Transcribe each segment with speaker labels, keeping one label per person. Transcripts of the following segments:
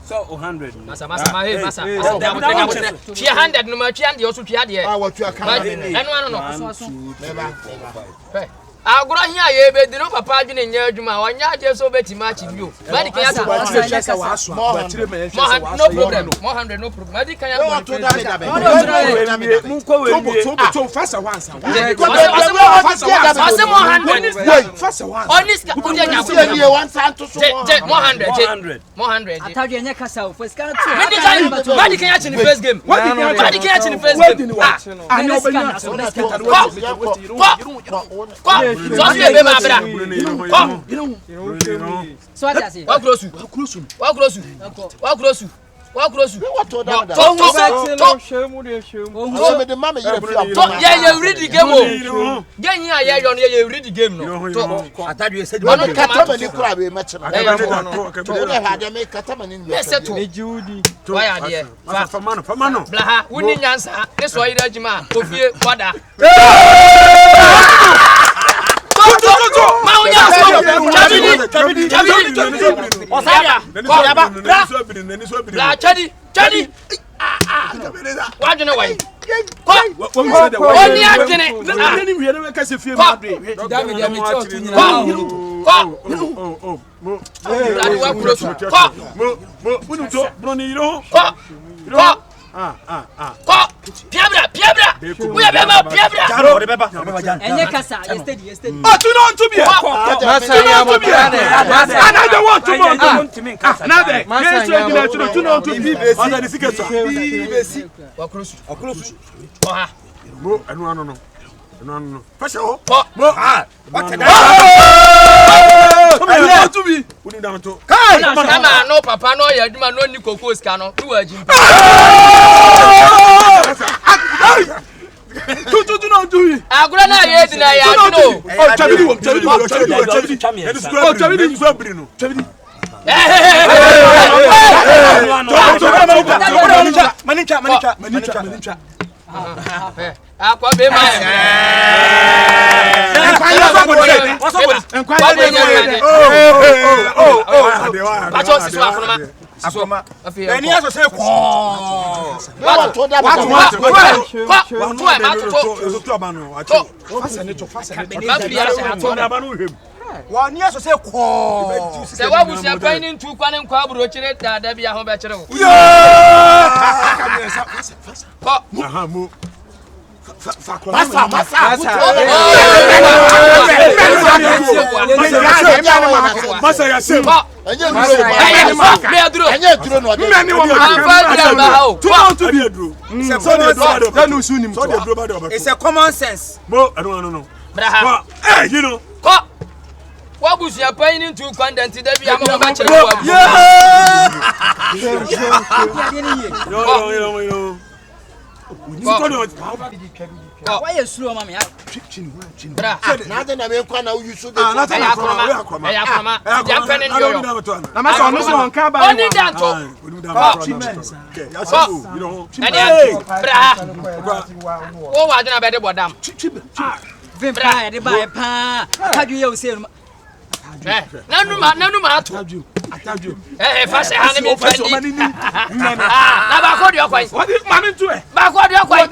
Speaker 1: So 100.
Speaker 2: Masa. She 100 no ma twa de oso twa de.
Speaker 3: Ah, what you can.
Speaker 2: Eno no. Agro hia ye be di no papa adwene nya adwuma wanya ade so betima achi bio. Madi kan ya to
Speaker 1: no problem. 100 no problem. Madi kan ya to fast once.
Speaker 2: Fast 100.
Speaker 4: Ataju enya kasa first kan
Speaker 2: to. Madi kan ya chi first game. Madi kan ya chi first game. So be ma bra.
Speaker 4: So what say?
Speaker 2: Wa close. What to that? Yeah, read the game. Get here, you read the game. No.
Speaker 3: Ataju said you want to cry we match.
Speaker 2: Why are there? Famano. Blaha, winning answer. This why you Jima. Ofie kwada. Chadi. What do you know why? Piabra. We have Piabra.
Speaker 4: Enya kasa yesterday.
Speaker 1: Oh, to know to be. Another one to me. Another. Yes, to know to be. Other the secret. No. First of all, what to be? No, Papa, no, you do not know Coco Scano. Do a Jim. To not do it. I'm going to hear the
Speaker 3: One year so say ko.
Speaker 2: Say what we say finding two kwanin kwa bro chire da da bia ho be chire wo.
Speaker 1: Aha mo. Masa ya sem.
Speaker 3: It's a common sense.
Speaker 1: Mo, I don't know. Hey, you know.
Speaker 2: What was your pain into content today? I'm going to
Speaker 4: why you slow, mommy?
Speaker 3: Nothing I make one you should.
Speaker 2: Fast enemy. Now back your quite. What is money to it? Back your quite.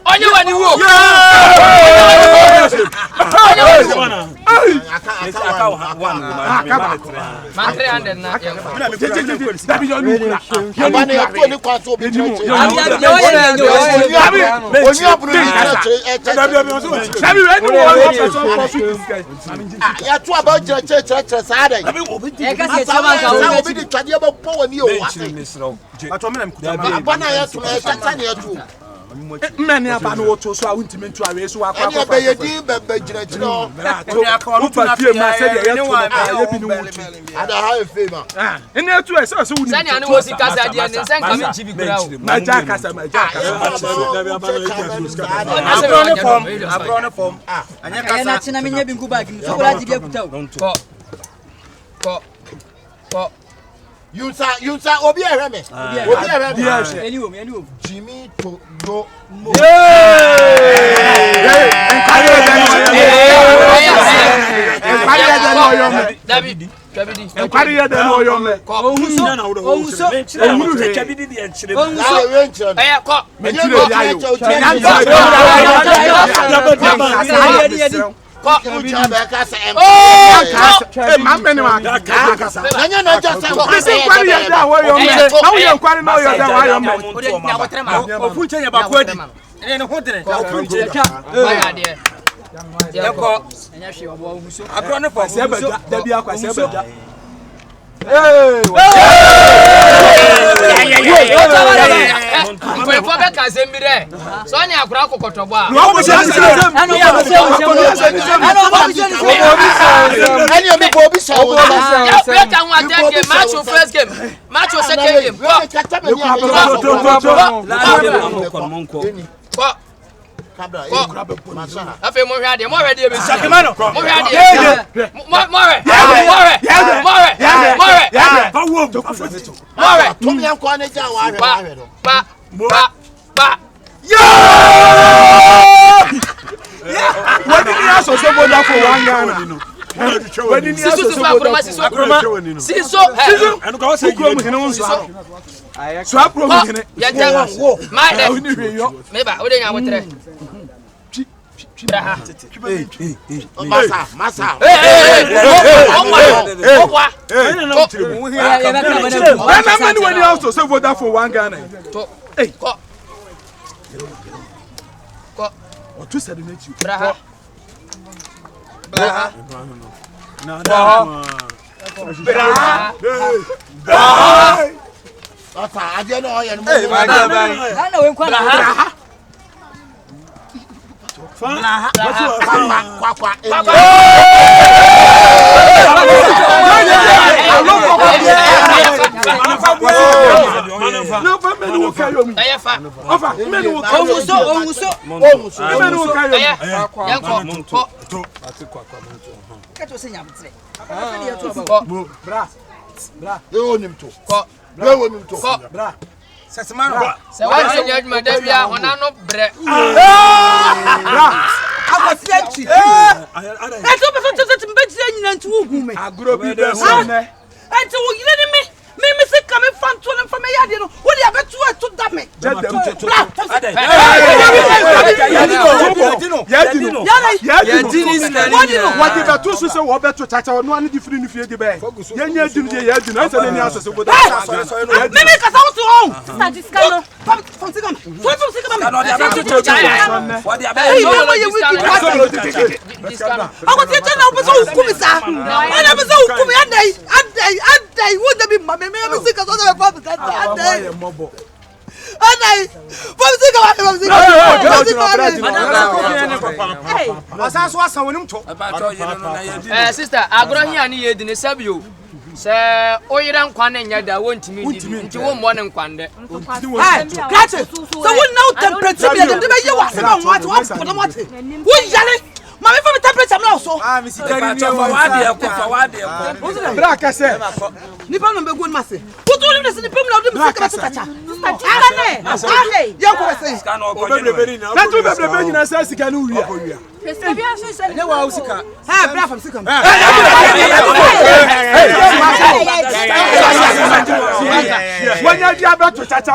Speaker 2: On you when you walk.
Speaker 1: Many about no to so I went to mean to away so I can't
Speaker 3: be a deal, but no. I have a favor.
Speaker 1: And there to us, so we
Speaker 2: was in Casa and send coming to be
Speaker 1: my jack as my jack.
Speaker 3: I brought a form. And you're not in a minute, go back. You say, Obi Remy. Jimmy to no.
Speaker 2: David, Twabidi.
Speaker 1: Enkwari ye dem oyo me.
Speaker 3: Ohunso na ohunso.
Speaker 1: Ohunu he.
Speaker 3: Twabidi di enchire.
Speaker 2: Ohunso. Eh ko.
Speaker 1: Mentire ya yo.
Speaker 2: Ko.
Speaker 1: Eh mambe ni ma.
Speaker 2: Nanya no just say ko.
Speaker 1: Listen kwari ye da wo yo me. Na wo ye nkwari na yo da wo yo me.
Speaker 3: Ofunche ya bakwadi. Ene no hodere.
Speaker 2: Baya de.
Speaker 3: Yako. Enya hwe obo ohunso. Abro ne fo.
Speaker 1: Se beda da bi akwa se beda.
Speaker 2: Mwe fobe kazembire. So nya akura kokotobo a.
Speaker 1: No bo se What did you ask us about that for 1 year? When did you ask us about that?
Speaker 2: Siso.
Speaker 3: And go say you know so.
Speaker 1: Swap from here.
Speaker 2: Ya tell my meba o de nya wotre. Masa.
Speaker 1: When you also say about that for 1 Ghana. Hey,
Speaker 2: ko.
Speaker 1: What you said in it?
Speaker 2: Braha. Se wa se nya adwuma da bia ona no bre.
Speaker 4: Akwasiachi. Eto be so mbetire nyina ntu ogu me.
Speaker 1: Agro bi be so ne.
Speaker 4: Enti wo yire ni me se ka me fanto ne fa me yade no. Wo dia betu eto da me. What if I told you so? What better to one one different if you the best? Maybe
Speaker 2: sister, agro here ni yedi ne sabio. Se oyira nkwane nya da wontimi nti wo mo ne nkwande.
Speaker 4: Grateful. So we know temperature be dem be ye wase na what what. Wo yale. Mami for me temperature na so.
Speaker 3: Mi sikari ni fa
Speaker 1: Bra kase.
Speaker 4: Ni pa no be go mase. Putu ni se ni pem na dem sikara to tacha. Ane. Ya ko se.
Speaker 3: Ska no ko ye.
Speaker 1: Na tu be be nyina se sika no wia.
Speaker 3: Ne wa usika.
Speaker 4: Ha bra fam sika.
Speaker 1: Wanya dia ba to chacha.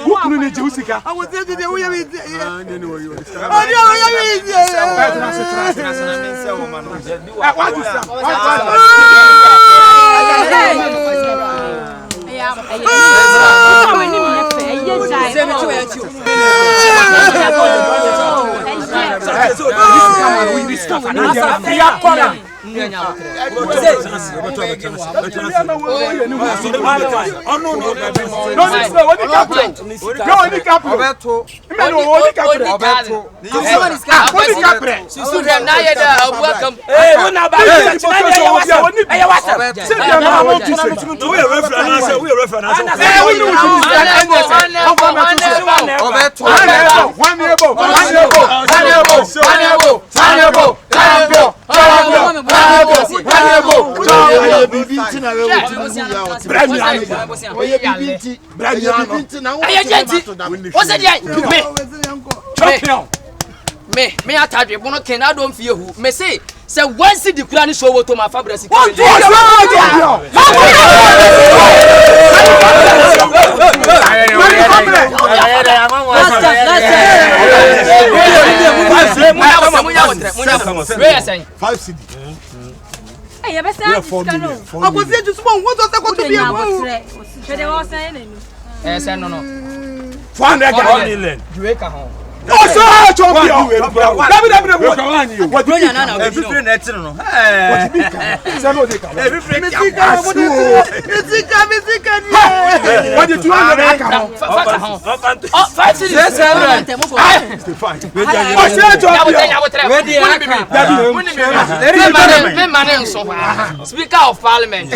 Speaker 1: Wukunu ni ji usika.
Speaker 4: Awo se de wo ye mi.
Speaker 2: Me atadwe bono Canada mfie hu me say say one see the Quran show what to my fabric.
Speaker 5: Hey, you better say
Speaker 4: I was there to small. What does that go to be?
Speaker 2: No.
Speaker 3: 400 million.
Speaker 1: Oh, so champion.
Speaker 3: What do you know? Every friend that's no.
Speaker 1: What did you have?
Speaker 2: Speaker of Parliament.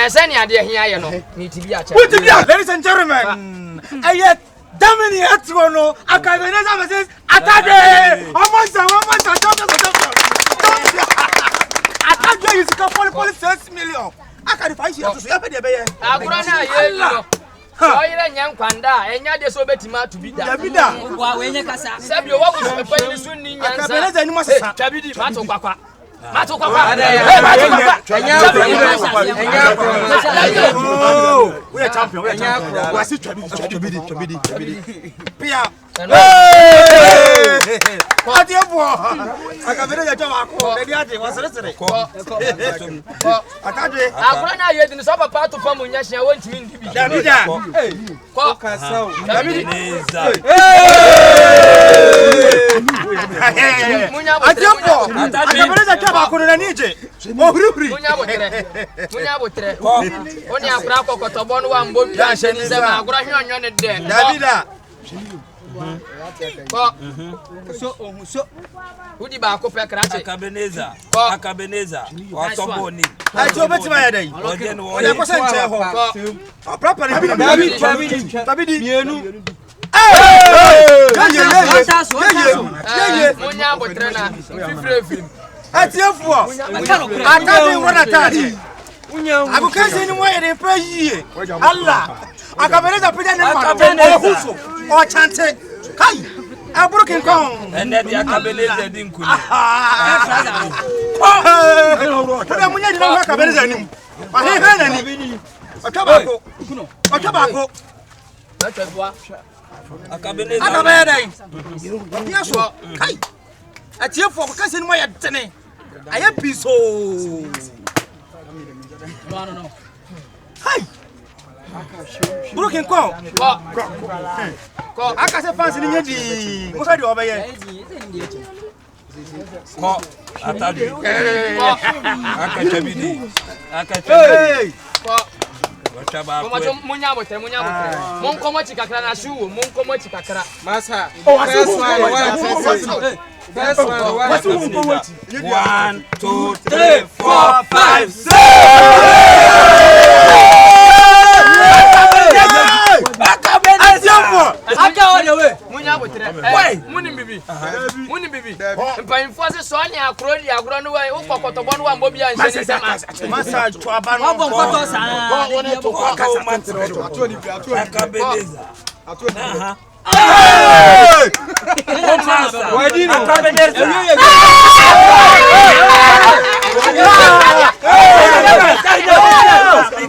Speaker 2: Send your dear here, you know.
Speaker 3: Ladies and gentlemen, Damini Atono, Academia says, Attack! Almost Attack is a police 6 million. I can find you to say,
Speaker 2: Agrana, so you're young Panda, and you're the Sobetima to be done. Sabio, what was the point of soon in Tabidi Mato Papa? Mato Papa,
Speaker 3: we are champion. We are champion. Was it Tabidi? Pia. What you want? I can very much was listening.
Speaker 2: Agrana, you're in the summer part of Pamunas. I want to mean
Speaker 3: Davida. I broken come and then the Acabeleza didn't come. Broken call. I can't fancy the what are you over here? One, two, three, 4, 5, 6.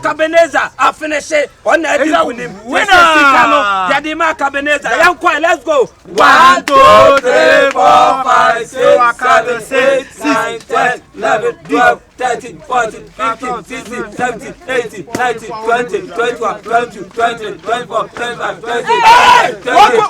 Speaker 3: Cabeneza, I finish it on that winning. Yadima Cabeneza, young quiet, let's go. 1, 2, 3, 4, 5, 6, 7, 8, 9, 10, 11, 12, 13, 14, 15, 16, 17, 18, 19, 20, 21, 22, 23, 24, 25, 26,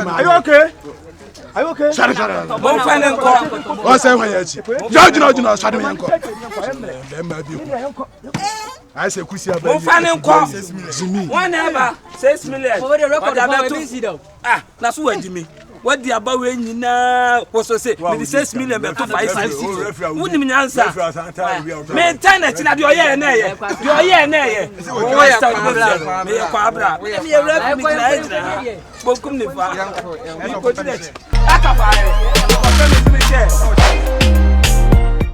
Speaker 3: Are you okay? Are you okay? Shut up. One final call. What's that? Judge, no, shut me.
Speaker 6: I say kusi aba.
Speaker 3: Mo fa ne nko. One ever 6 million. Ah, na so wajimi. What the about when you now was to say with 6 million but 5 wouldn't mean answer. Maintain it in your year and your year and a year.